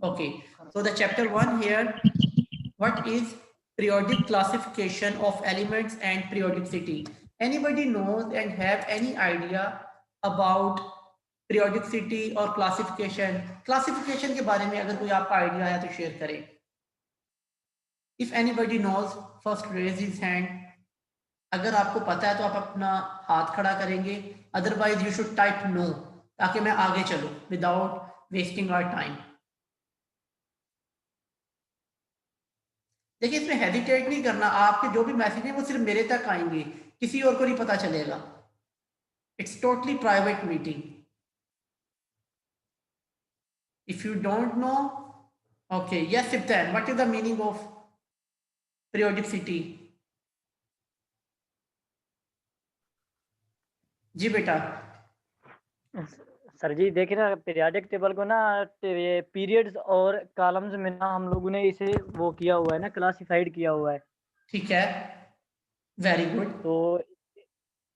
Okay, so the chapter 1 here, what is periodic classification of elements and periodicity? Anybody knows and have any idea about periodicity और classification? Classification के बारे में अगर कोई आपका idea है तो शेयर करें. If anybody knows, first raise his hand. अगर आपको पता है तो आप अपना हाथ खड़ा करेंगे, otherwise you should type no ताकि मैं आगे चलूं विदाउट वेस्टिंग आवर टाइम. देखिए इसमें हेजिटेट नहीं करना, आपके जो भी मैसेज है वो सिर्फ मेरे तक आएंगे, किसी और को नहीं पता चलेगा. It's totally private meeting. If you don't know, okay yes Sibtain, what is the meaning of periodicity? जी बेटा. सर जी देखिए ना, पीरियोडिक टेबल को ना ये पीरियड्स और कॉलम्स में ना हम लोगों ने इसे वो किया हुआ है ना, क्लासिफाइड किया हुआ है. ठीक है, वेरी गुड. तो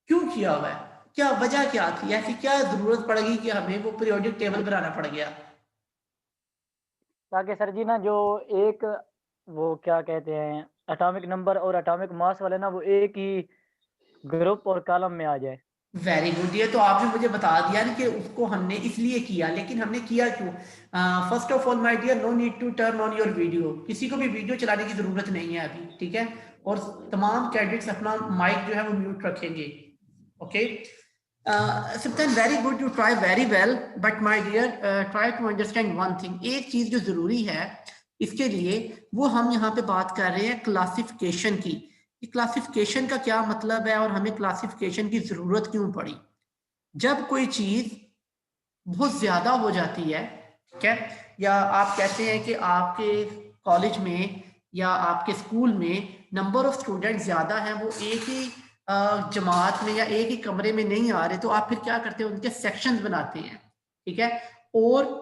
क्यों किया हुआ है, क्या वजह क्या थी, ऐसी क्या जरूरत पड़ गई कि हमें वो पीरियोडिक टेबल बनाना पड़ गया? ताकि सर जी ना जो एक वो क्या कहते हैं एटॉमिक नंबर और एटॉमिक मास वाले ना वो एक ही ग्रुप और कॉलम में आ जाए. Very good. ये तो आपने मुझे बता दिया ना कि उसको हमने इसलिए किया, लेकिन हमने किया क्यों? First of all my dear, no need to turn on your video. किसी को भी वीडियो चलाने की जरूरत नहीं है अभी, ठीक है? और तमाम कैडेट्स अपना माइक जो है वो म्यूट रखेंगे. ओके सिप्तान, very good, you try very well, but my dear try to understand one thing. एक चीज जो जरूरी है इसके लिए, वो हम यहाँ पे बात कर रहे हैं क्लासिफिकेशन की. क्लासिफिकेशन का क्या मतलब है और हमें क्लासिफिकेशन की जरूरत क्यों पड़ी? जब कोई चीज बहुत ज्यादा हो जाती है, ठीक है, या आप कहते हैं कि आपके कॉलेज में या आपके स्कूल में नंबर ऑफ स्टूडेंट ज्यादा हैं, वो एक ही जमात में या एक ही कमरे में नहीं आ रहे, तो आप फिर क्या करते हैं, उनके सेक्शंस बनाते हैं, ठीक है? और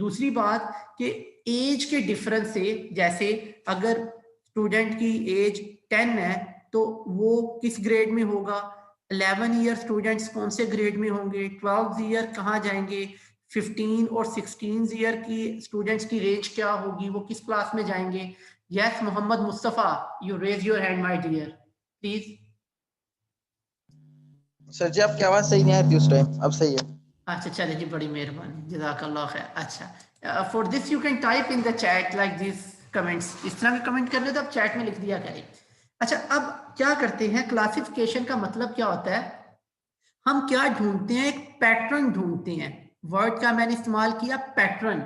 दूसरी बात कि एज के डिफरेंस से, जैसे अगर स्टूडेंट की एज 10 है तो वो किस ग्रेड में होगा, 11 ईयर स्टूडेंट्स कौन से ग्रेड में होंगे, 12 ईयर कहाँ जाएंगे, 15 और 16 ईयर की स्टूडेंट्स की रेंज क्या होगी, वो किस क्लास में जाएंगे? Yes Mohammad Mustafa, you raise your hand my dear please. Sir जी आपकी आवाज सही नहीं आ रही थी उस टाइम, अब सही है. अच्छा चले जी, बड़ी मेहरबानी, जज़ाकल्लाह खैर. अच्छा, for this you can type in the chat like this comments. इस तरह के कमेंट करने तो आप चैट में लिख दिया करें. अच्छा, अब क्या करते हैं, क्लासिफिकेशन का मतलब क्या होता है? हम क्या ढूंढते हैं, एक पैटर्न ढूंढते हैं. वर्ड का मैंने इस्तेमाल किया पैटर्न.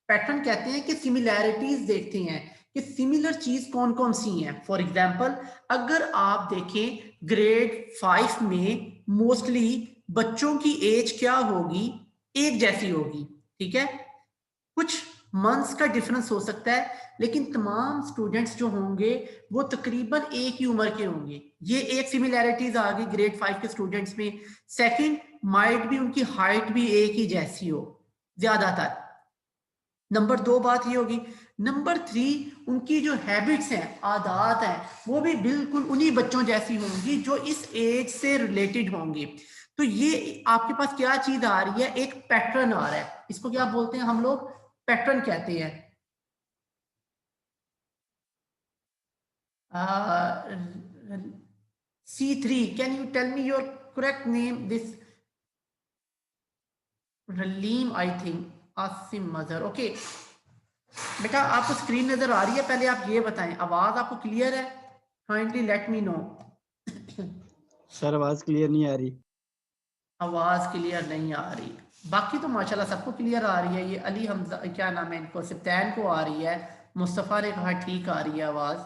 पैटर्न कहते हैं कि सिमिलैरिटीज देखते हैं कि सिमिलर चीज कौन कौन सी हैं. फॉर एग्जाम्पल, अगर आप देखें ग्रेड 5 में मोस्टली बच्चों की एज क्या होगी, एक जैसी होगी, ठीक है? कुछ मंथ्स का डिफरेंस हो सकता है, लेकिन तमाम स्टूडेंट्स जो होंगे वो तकरीबन एक ही उम्र के होंगे. ये एक सिमिलैरिटीज आ गई ग्रेड 5 के स्टूडेंट्स में. सेकंड, माइट भी उनकी हाइट भी एक ही जैसी हो ज्यादातर. नंबर 2 बात ये होगी. नंबर 3, उनकी जो हैबिट्स हैं, आदत हैं, वो भी बिल्कुल उन्हीं बच्चों जैसी होंगी जो इस एज से रिलेटेड होंगी. तो ये आपके पास क्या चीज आ रही है, एक पैटर्न आ रहा है. इसको क्या बोलते हैं हम लोग? पैटर्न कहते हैं. C3, can you tell me your correct name? This Raleem, I think. Asim Mazhar. Okay. बेटा आपको स्क्रीन नजर आ रही है? पहले आप ये बताएं, आवाज आपको क्लियर है? Kindly let me know. Sir आवाज क्लियर नहीं आ रही. आवाज क्लियर नहीं आ रही. बाकी तो माशाल्लाह सबको क्लियर आ रही है. ये अली हमजा, क्या नाम है इनको, सिप्तान को आ रही है. मुस्तफा ने कहा ठीक आ रही है आवाज.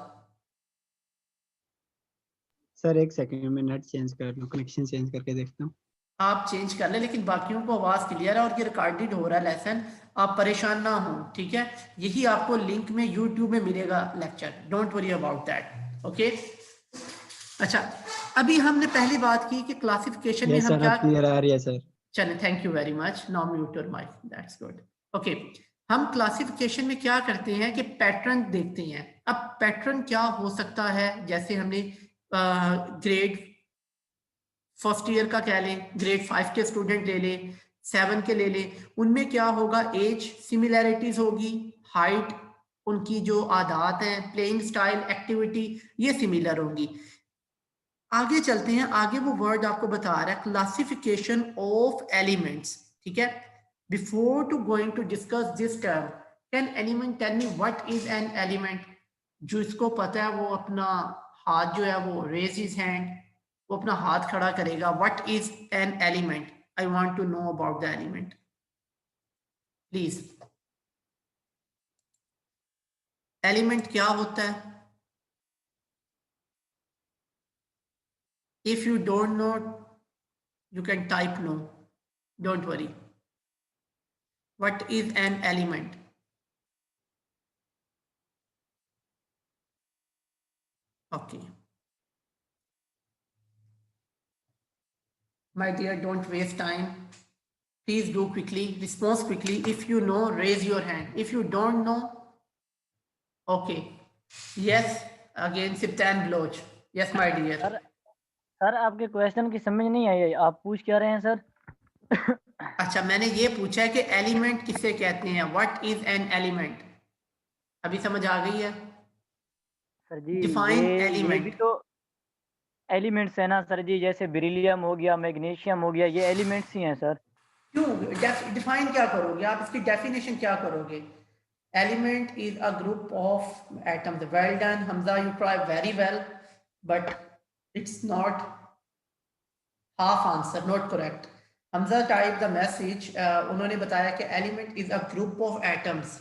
सर एक सेकंड में नेट चेंज कर लूं, कनेक्शन चेंज करके देखता हूं. आप चेंज कर ले, लेकिन बाकियों को आवाज क्लियर है और ये रिकॉर्डेड हो रहा है लेसन. आप परेशान ना हो, ठीक है? यही आपको लिंक में यूट्यूब में मिलेगा lecture. Don't worry about that. Okay. अच्छा, अभी हमने पहली बात की कि क्लासिफिकेशन में हम क्या क्लियर आ रही है सर. चले, thank you very much. Now mute your mic, that's good. Okay, हम क्लासिफिकेशन में क्या करते हैं कि पैटर्न देखते हैं. अब पैटर्न क्या हो सकता है, जैसे हमने ग्रेड फर्स्ट ईयर का कह लें, ग्रेड 5 के स्टूडेंट ले लें, 7 के ले लें, उनमें क्या होगा, एज सिमिलैरिटीज होगी, हाइट, उनकी जो आदत हैं, प्लेइंग स्टाइल, एक्टिविटी, ये सिमिलर होंगी। आगे चलते हैं, आगे वो वर्ड आपको बता रहा है क्लासिफिकेशन ऑफ एलिमेंट्स, ठीक है। Before to going to discuss this term, can anyone tell me what is an element? जो इसको पता है वो अपना हाथ जो है वो रेज हिज हैंड, वो अपना हाथ खड़ा करेगा। What is an element? I want to know about the element, please. Element क्या होता है? If you don't know, you can type no. Don't worry. What is an element? Okay. My dear, don't waste time. Please do quickly, respond quickly. If you know, raise your hand. If you don't know, okay. Yes, again, Siptan Bloch. Yes, my dear. Sir आपके question की समझ नहीं आई, आप पूछ क्या रहे हैं sir? अच्छा, मैंने ये पूछा है कि एलिमेंट किसे कहते हैं, व्हाट इज एन एलिमेंट? अभी समझ आ गई है? सर जी डिफाइन ये एलिमेंट। भी तो एलिमेंट्स है ना सर जी, जैसे बेरिलियम हो गया, मैग्नीशियम हो गया, ये एलिमेंट्स ही हैं सर। क्यों डिफाइन क्या करोगे आप, इसकी डेफिनेशन क्या करोगे? Element is a group of atoms. Well done Hamza, you try very well, but it's not half answer, not correct. Hamza type the message, उन्होंने बताया कि element is a group of atoms.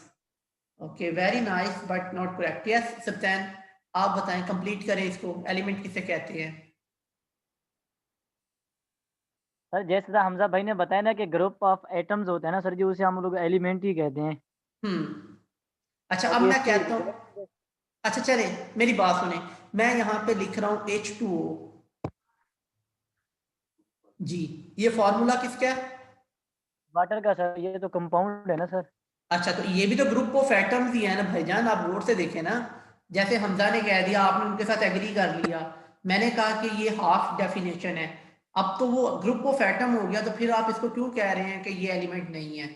Okay, very nice, but not correct. Yes Sibtain, आप बताएं, complete करें इसको, element किसे कहते हैं? सर जैसे हमजा भाई ने बताया ना कि ग्रुप ऑफ एटम्स होते हैं ना सर जी, उसे हम लोग एलिमेंट ही कहते हैं। अच्छा, अब अभी मैं इसकी कहता हूँ, अच्छा चले मेरी बात सुने, मैं यहाँ पे लिख रहा हूँ H2O जी, ये फॉर्मूला किसका है? वाटर का सर, ये तो कंपाउंड है ना सर। अच्छा, तो ये भी तो ग्रुप ऑफ एटम्स ही है ना भाईजान, आप गौर से देखें ना। जैसे हमजा ने कह दिया, आपने उनके साथ एग्री कर लिया, मैंने कहा कि ये हाफ डेफिनेशन है, अब तो वो ग्रुप ऑफ एटम हो गया, तो फिर आप इसको क्यों कह रहे हैं कि ये एलिमेंट नहीं है?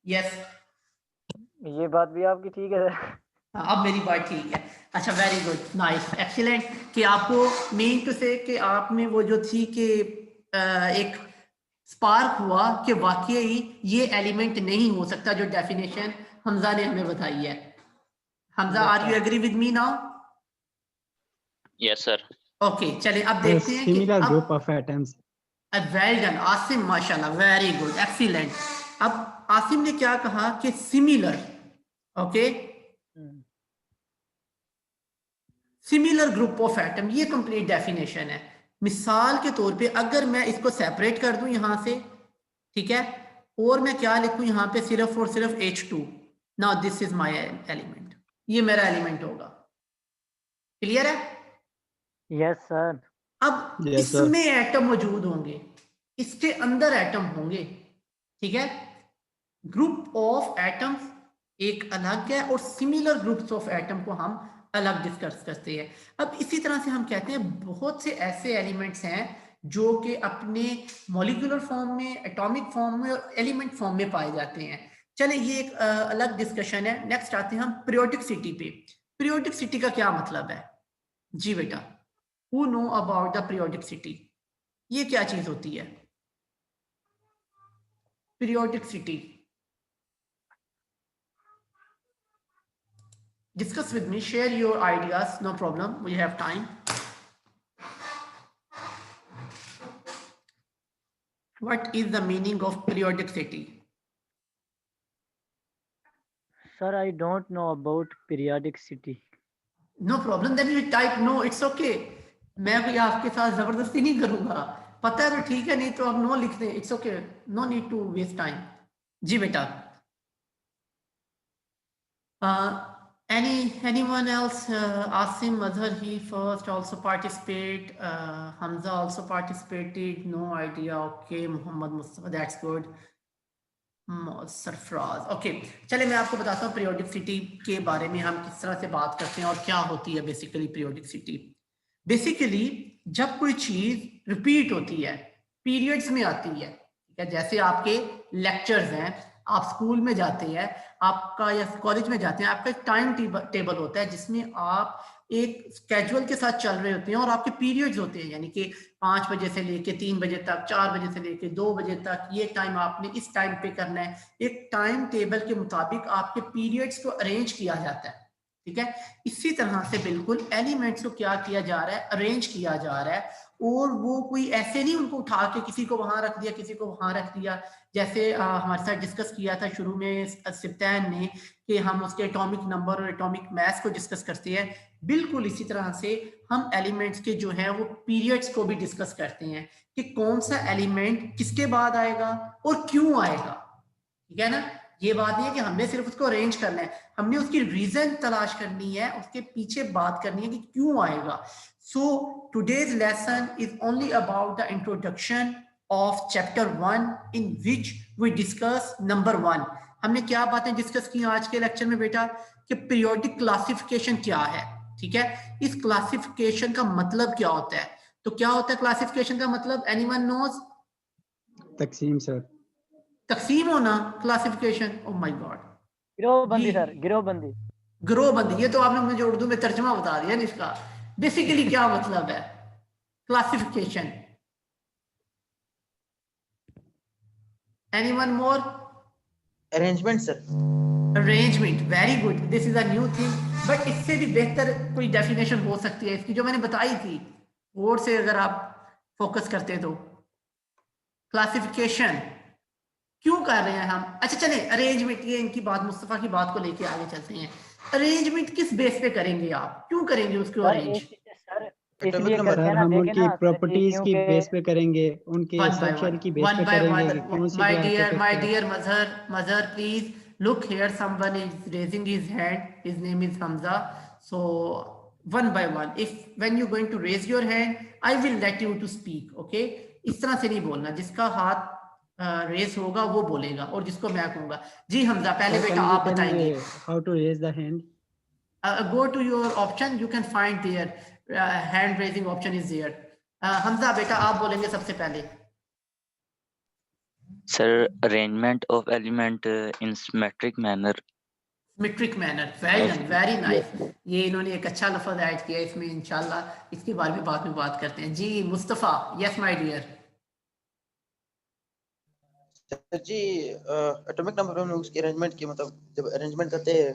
यस, ये बात भी आपकी ठीक है सर। अब मेरी बात ठीक है। अच्छा, वेरी गुड, नाइस, एक्सीलेंट, कि आपको मीन टू से कि आपने वो जो थी कि एक स्पार्क हुआ कि वाकई ये एलिमेंट नहीं हो सकता, जो डेफिनेशन हमजा ने हमें बताई है। Hamza, are you agree with me now? Yes sir. Okay, चलिए अब देखते हैं कि Similar अब group of atoms. Well done Asim, माशाल्लाह, वेरी गुड, एक्सीलेंट। अब आसिम ने क्या कहा कि similar, okay, similar group of atom, ये कंप्लीट डेफिनेशन है। मिसाल के तौर पे अगर मैं इसको सेपरेट कर दूं यहां से, ठीक है, और मैं क्या लिखूं यहाँ पे, सिर्फ और सिर्फ H2, now this is my element, ये मेरा एलिमेंट होगा। क्लियर है? Yes sir. अब Yes, sir. इसमें एटम मौजूद होंगे, इसके अंदर एटम होंगे, ठीक है। ग्रुप ऑफ एटम्स एक अलग है और सिमिलर ग्रुप्स ऑफ एटम को हम अलग डिस्कस करते हैं। अब इसी तरह से हम कहते हैं बहुत से ऐसे एलिमेंट्स हैं जो कि अपने मॉलिक्यूलर फॉर्म में, एटॉमिक फॉर्म में और एलिमेंट फॉर्म में पाए जाते हैं। चले, ये एक अलग डिस्कशन है। नेक्स्ट आते हैं हम पीरियोडिसिटी पे। पीरियोडिसिटी का क्या मतलब है? जी बेटा, who know about the periodicity? ये क्या चीज होती है periodicity? Discuss with me, share your ideas, no problem, we have time. What is the meaning of periodicity? Sir, I don't know about periodicity. No problem, then you type no, it's okay. मैं कोई आपके साथ जबरदस्ती नहीं करूंगा, पता है तो ठीक है, नहीं तो आप नो लिख दें, it's okay, no need to waste time. जी बेटा, anyone else? Asim, Mazhar, he first also participate. Hamza also participated. No idea. Okay, Muhammad Mustafa, that's good. Sarfaraz, okay. चले मैं आपको बताता हूँ पीरियोडिसिटी के बारे में, हम किस तरह से बात करते हैं और क्या होती है बेसिकली पीरियोडिसिटी। बेसिकली जब कोई चीज रिपीट होती है, पीरियड्स में आती है, ठीक है। जैसे आपके लेक्चर्स हैं, आप स्कूल में जाते हैं आपका या कॉलेज में जाते हैं, आपका एक टाइम टेबल होता है जिसमें आप एक स्केड्यूल के साथ चल रहे होते हैं और आपके पीरियड्स होते हैं, यानी कि 5 बजे से लेके 3 बजे तक, 4 बजे से लेके 2 बजे तक, ये टाइम आपने इस टाइम पे करना है। एक टाइम टेबल के मुताबिक आपके पीरियड्स को अरेंज किया जाता है, ठीक है। इसी तरह से बिल्कुल एलिमेंट्स को क्या किया जा रहा है, अरेंज किया जा रहा है। और वो कोई ऐसे नहीं उनको उठा के किसी को वहां रख दिया, किसी को वहां रख दिया, जैसे हमारे साथ डिस्कस किया था शुरू में सिप्तान ने कि हम उसके एटॉमिक नंबर और एटॉमिक मास को डिस्कस करते हैं। बिल्कुल इसी तरह से हम एलिमेंट्स के जो है वो पीरियड्स को भी डिस्कस करते हैं कि कौन सा एलिमेंट किसके बाद आएगा और क्यों आएगा, ठीक है ना। ये बात नहीं है कि हमने सिर्फ उसको अरेंज करना है, हमने उसकी रीजन तलाश करनी है, उसके पीछे बात करनी है कि क्यों आएगा। So today's lesson is only about the introduction of chapter 1 in which we discuss number 1। हमने क्या बातें डिस्कस की आज के लेक्चर में बेटा, कि पीरियोडिक क्लासिफिकेशन क्या है, ठीक है। इस क्लासिफिकेशन का मतलब क्या होता है, तो क्या होता है क्लासिफिकेशन का मतलब, एनीवन नोज? तकसीम सर। तकसीम होना क्लासिफिकेशन, ओह माय गॉड, गिरोहबंदी सर, गिरोहबंदी। गिरोहबंदी, ये तो आपने मुझे उर्दू में तर्जुमा बता दिया ना इसका। बेसिकली क्या मतलब है classification? Anyone more? Arrangement sir. Arrangement, very good, this is a new thing. But इससे भी बेहतर कोई डेफिनेशन हो सकती है इसकी जो मैंने बताई थी, और से अगर आप फोकस करते तो। क्लासिफिकेशन क्यों कर रहे हैं हम? अच्छा चले अरेंजमेंट, ये इनकी बात, मुस्तफा की बात को लेके आगे चलते हैं। अरेंजमेंट किस बेस पे करेंगे आप, क्यों करेंगे उसको सर अरेंज? सर एटॉमिक इसलिए नंबर। करते सर हैं ना, हम देखे उनकी ना सर जी, प्रॉपर्टीज की क्योंकि बेस पे करेंगे, उनके वन बाय सबशेल वन, की बेस वन पे बाय करेंगे वन, कि कौन सी माय पे आके करते हैं। Dear Mazhar please look here, someone is raising his hand, his name is Hamza. So one by one, if when you're going to raise your hand I will let you to speak, okay? इस तरह से नहीं बोलना, जिसका हाथ race होगा वो बोलेगा और जिसको मैं कहूंगा। जी हमजा, पहले बेटा आप बताएंगे। How to raise the hand? Go to your option, you can find there, hand raising option is there. Hamza बेटा आप बोलेंगे सबसे पहले। Sir, arrangement of element in symmetric manner. Symmetric manner, well done, very nice. ये इन्होंने एक अच्छा लफ्ज ऐड किया इसमें, इंशाल्लाह इसके बारे में बाद में बात करते हैं। जी Mustafa, yes my dear. Sir जी एटॉमिक नंबर में उसकी अरेंजमेंट की, मतलब जब अरेंजमेंट करते हैं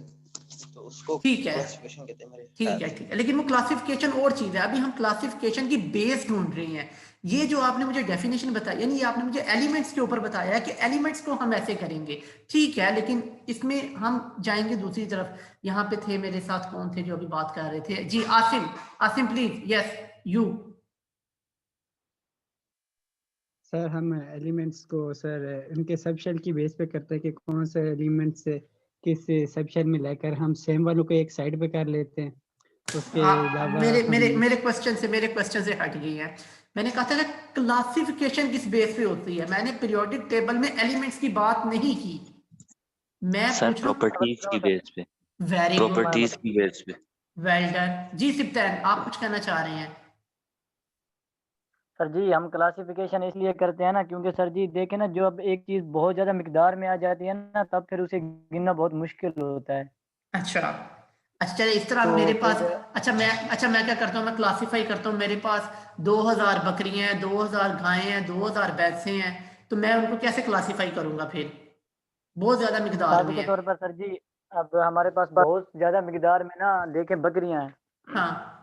तो उसको ठीक है, क्लासिफिकेशन कहते हैं मेरे ठीक ख्याल है, से। ठीक है, लेकिन वो क्लासिफिकेशन और चीज है। अभी हम क्लासिफिकेशन की बेस ढूंढ रहे हैं। ये जो आपने मुझे डेफिनेशन बताई, यानी आपने मुझे एलिमेंट्स के ऊपर बताया है कि एलिमेंट्स को हम ऐसे करेंगे, ठीक है, लेकिन इसमें हम जाएंगे दूसरी तरफ। यहाँ पे थे मेरे साथ, कौन थे जो अभी बात कर रहे थे? जी Asim, Asim please, yes you. Sir हम एलिमेंट्स को सर उनके सबशेल की बेस पे करते हैं कि कौन से एलिमेंट से किस सबशेल में लेकर हम सेम वालों को एक साइड पे कर लेते हैं। उसके अलावा मेरे क्वेश्चन से हट गई है। मैंने कहा था कि क्लासिफिकेशन किस बेस पे होती है, मैंने पीरियोडिक टेबल में एलिमेंट्स की बात नहीं की। मैं Sir, पूछ रहा हूँ properties की base पे, वेरी गुड, properties की base पे। Well done. जी सिप्तान, आप कुछ कहना चाह रहे हैं? सर जी हम क्लासिफिकेशन इसलिए करते हैं ना, क्योंकि सर जी देखे ना, जो अब एक चीज बहुत ज्यादा मिकदार में आ जाती है ना, तब फिर उसे गिनना बहुत मुश्किल होता है। अच्छा अच्छा, चलिए इस तरह तो मेरे पास, फिर अच्छा मैं क्या करता हूँ, मैं क्लासिफाई करता हूँ। मेरे पास 2000 बकरियां हैं, 2000 गायें हैं, 2000 भैंसें हैं, तो मैं उनको कैसे क्लासिफाई करूंगा? फिर बहुत ज्यादा मिकदार मिसाल में के है। तौर पर सर जी, अब हमारे पास बहुत ज्यादा मिकदार में ना देखे बकरियां हैं, हाँ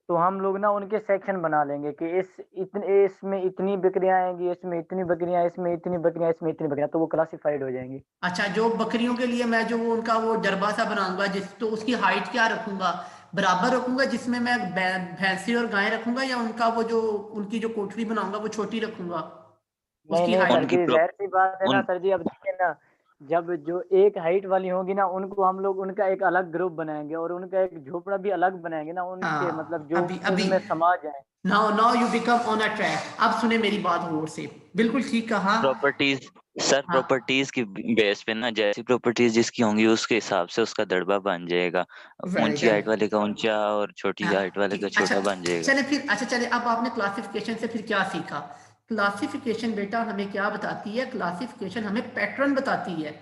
तो हम लोग ना उनके सेक्शन बना लेंगे कि इसमें इतनी बकरियां आएंगी, इसमें इतनी बकरियां, इसमें इतनी बकरियां, इसमें इतनी बकरियां, तो वो क्लासिफाइड हो जाएंगी। अच्छा, जो बकरियों के लिए मैं जो वो उनका वो डरबा सा बनाऊंगा, जिस तो उसकी हाइट क्या रखूंगा? बराबर रखूंगा जिसमें मैं भैंसे और गायें रखूंगा, या उनका वो जो उनकी जो कोठरी बनाऊंगा वो छोटी रखूंगा नहीं उसकी नहीं सर हाइट? उनकी जी, जाहिर सी बात है ना उन सर जी, अब देखिए ना, जब जो एक हाइट वाली होगी ना, उनको हम लोग उनका एक अलग ग्रुप बनाएंगे और उनका एक झोपड़ा भी अलग बनाएंगे ना, उनके मतलब हाँ, जो अभी अभी उनमें समा जाए। Now now you become on a track. अब सुने मेरी बात गौर से, बिल्कुल ठीक कहा। properties, सर हाँ properties की बेस पे ना, जैसी properties जिसकी होंगी उसके हिसाब से उसका दड़बा बन जाएगा। वेल ऊंची डन। हाइट वाले का ऊंचा और छोटी हाँ हाइट वाले का ठीक, अच्छा छोटा बन जाएगा। चले फिर, अच्छा चले अब आपने क्लासिफिकेशन से फिर क्या सीखा क्लासिफिकेशन बेटा हमें क्या बताती है? क्लासिफिकेशन हमें पैटर्न बताती है।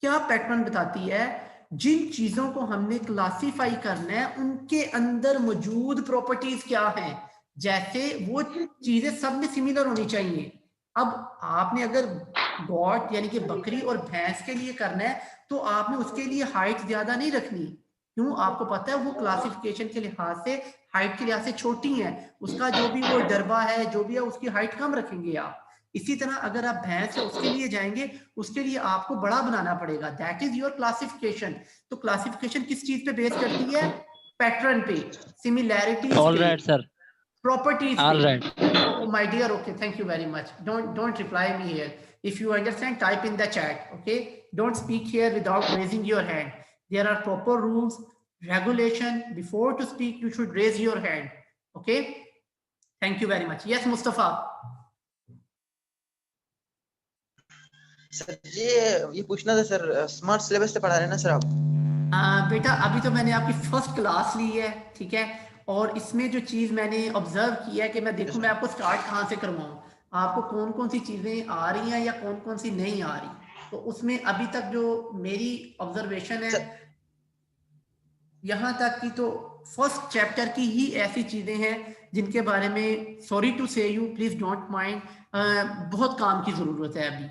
क्या पैटर्न बताती है? जिन चीजों को हमने क्लासिफाई करना है उनके अंदर मौजूद प्रॉपर्टीज क्या हैं, जैसे वो चीजें सब में सिमिलर होनी चाहिए। अब आपने अगर गॉट यानी कि बकरी और भैंस के लिए करना है तो आपने उसके लिए हाइट ज्यादा नहीं रखनी। क्यों? आपको पता है वो क्लासिफिकेशन के लिहाज से, हाइट के लिहाज से छोटी है, उसका जो भी वो डरबा है जो भी है उसकी हाइट कम रखेंगे आप। इसी तरह अगर आप भैंस है उसके लिए जाएंगे, उसके लिए आपको बड़ा बनाना पड़ेगा। That is your classification. तो क्लासिफिकेशन किस चीज पे बेस करती है? पैटर्न पे, सिमिलैरिटीज All पे, right, sir. properties All पे। right. Oh my dear, okay, thank you very much. Don't reply me here. If you understand, type in the chat. Okay, don't speak here without raising your hand. There are proper rules, regulation. Before to speak, you should raise your hand. Okay, thank you very much. Yes, Mustafa. Sir जी ये पूछना था sir, smart syllabus से पढ़ा रहे हैं ना sir आप? बेटा अभी तो मैंने आपकी फर्स्ट क्लास ली है, ठीक है, और इसमें जो चीज मैंने ऑब्जर्व किया है कि मैं देखूं मैं आपको स्टार्ट कहाँ से करवाऊं, आपको कौन कौन सी चीजें आ रही हैं या कौन कौन सी नहीं आ रही। तो उसमें अभी तक जो मेरी ऑब्जर्वेशन है यहाँ तक की, तो फर्स्ट चैप्टर की ही ऐसी चीजें हैं जिनके बारे में, sorry to say you, please don't mind, बहुत काम की जरूरत है अभी।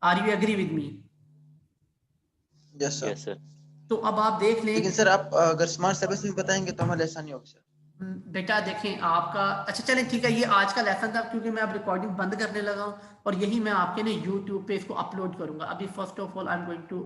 Are you agree with me? Yes sir. Yes sir. तो अब आप देख लें। लेकिन सर आप अगर स्मार्ट सर्विस में बताएंगे तो हमारे आसानी होगी सर। बेटा देखें आपका, अच्छा चलें ठीक है, ये आज का लेसन था क्योंकि मैं अब रिकॉर्डिंग बंद करने लगा हूँ और यही मैं आपके ना यूट्यूब पे इसको अपलोड करूंगा। अभी first of all I am going to